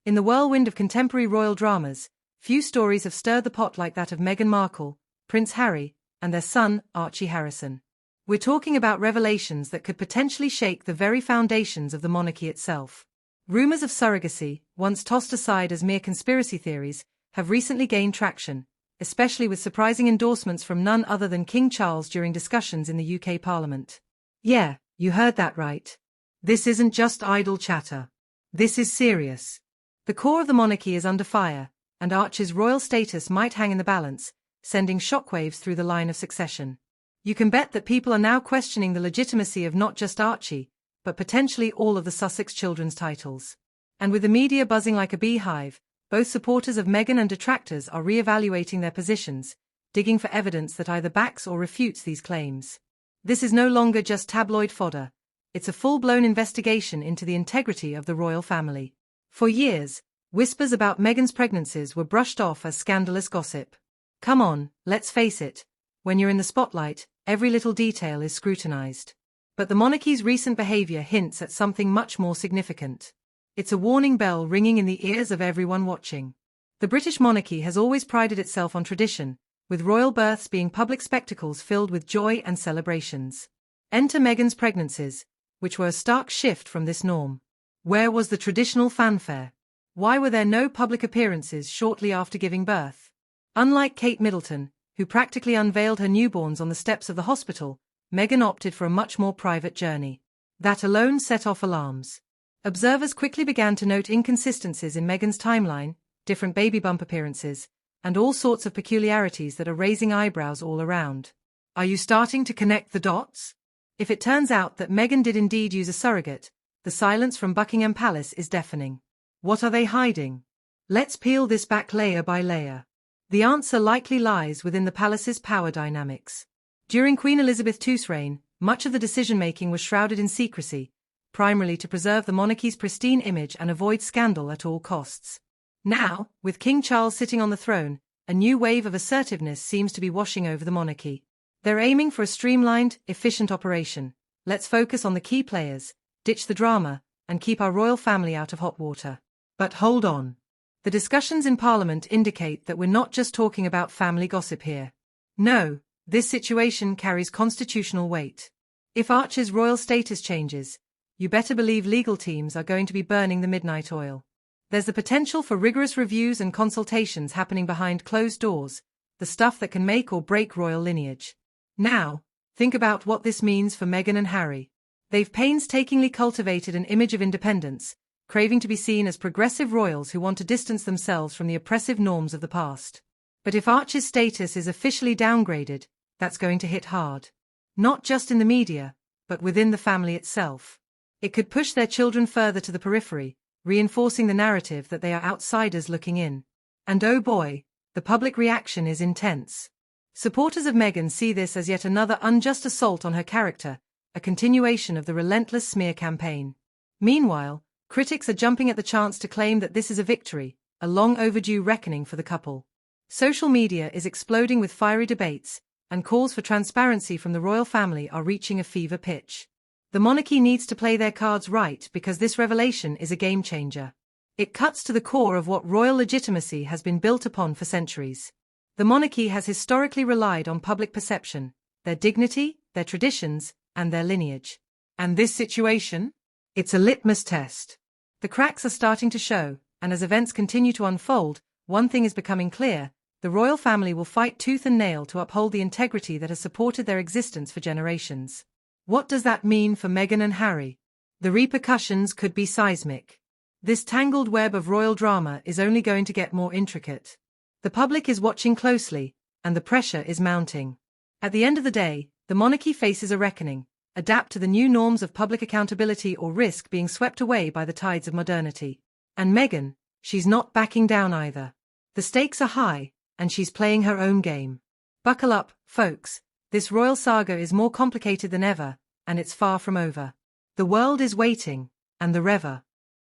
In the whirlwind of contemporary royal dramas, few stories have stirred the pot like that of Meghan Markle, Prince Harry, and their son, Archie Harrison. We're talking about revelations that could potentially shake the very foundations of the monarchy itself. Rumors of surrogacy, once tossed aside as mere conspiracy theories, have recently gained traction, especially with surprising endorsements from none other than King Charles during discussions in the UK Parliament. Yeah, you heard that right. This isn't just idle chatter. This is serious. The core of the monarchy is under fire, and Archie's royal status might hang in the balance, sending shockwaves through the line of succession. You can bet that people are now questioning the legitimacy of not just Archie, but potentially all of the Sussex children's titles. And with the media buzzing like a beehive, both supporters of Meghan and detractors are re-evaluating their positions, digging for evidence that either backs or refutes these claims. This is no longer just tabloid fodder. It's a full-blown investigation into the integrity of the royal family. For years, whispers about Meghan's pregnancies were brushed off as scandalous gossip. Come on, let's face it. When you're in the spotlight, every little detail is scrutinized. But the monarchy's recent behavior hints at something much more significant. It's a warning bell ringing in the ears of everyone watching. The British monarchy has always prided itself on tradition, with royal births being public spectacles filled with joy and celebrations. Enter Meghan's pregnancies, which were a stark shift from this norm. Where was the traditional fanfare? Why were there no public appearances shortly after giving birth? Unlike Kate Middleton, who practically unveiled her newborns on the steps of the hospital, Meghan opted for a much more private journey. That alone set off alarms. Observers quickly began to note inconsistencies in Meghan's timeline, different baby bump appearances, and all sorts of peculiarities that are raising eyebrows all around. Are you starting to connect the dots? If it turns out that Meghan did indeed use a surrogate, the silence from Buckingham Palace is deafening. What are they hiding? Let's peel this back layer by layer. The answer likely lies within the palace's power dynamics. During Queen Elizabeth II's reign, much of the decision-making was shrouded in secrecy, primarily to preserve the monarchy's pristine image and avoid scandal at all costs. Now, with King Charles sitting on the throne, a new wave of assertiveness seems to be washing over the monarchy. They're aiming for a streamlined, efficient operation. Let's focus on the key players, ditch the drama, and keep our royal family out of hot water. But hold on. The discussions in Parliament indicate that we're not just talking about family gossip here. No, this situation carries constitutional weight. If Archie's royal status changes, you better believe legal teams are going to be burning the midnight oil. There's the potential for rigorous reviews and consultations happening behind closed doors, the stuff that can make or break royal lineage. Now, think about what this means for Meghan and Harry. They've painstakingly cultivated an image of independence, craving to be seen as progressive royals who want to distance themselves from the oppressive norms of the past. But if Archie's status is officially downgraded, that's going to hit hard. Not just in the media, but within the family itself. It could push their children further to the periphery, reinforcing the narrative that they are outsiders looking in. And oh boy, the public reaction is intense. Supporters of Meghan see this as yet another unjust assault on her character, a continuation of the relentless smear campaign. Meanwhile, critics are jumping at the chance to claim that this is a victory, a long-overdue reckoning for the couple. Social media is exploding with fiery debates, and calls for transparency from the royal family are reaching a fever pitch. The monarchy needs to play their cards right because this revelation is a game-changer. It cuts to the core of what royal legitimacy has been built upon for centuries. The monarchy has historically relied on public perception, their dignity, their traditions, and their lineage. And this situation? It's a litmus test. The cracks are starting to show, and as events continue to unfold, one thing is becoming clear: the royal family will fight tooth and nail to uphold the integrity that has supported their existence for generations. What does that mean for Meghan and Harry? The repercussions could be seismic. This tangled web of royal drama is only going to get more intricate. The public is watching closely, and the pressure is mounting. At the end of the day, the monarchy faces a reckoning: adapt to the new norms of public accountability or risk being swept away by the tides of modernity. And Meghan, she's not backing down either. The stakes are high, and she's playing her own game. Buckle up, folks. This royal saga is more complicated than ever, and it's far from over. The world is waiting, and the Rever.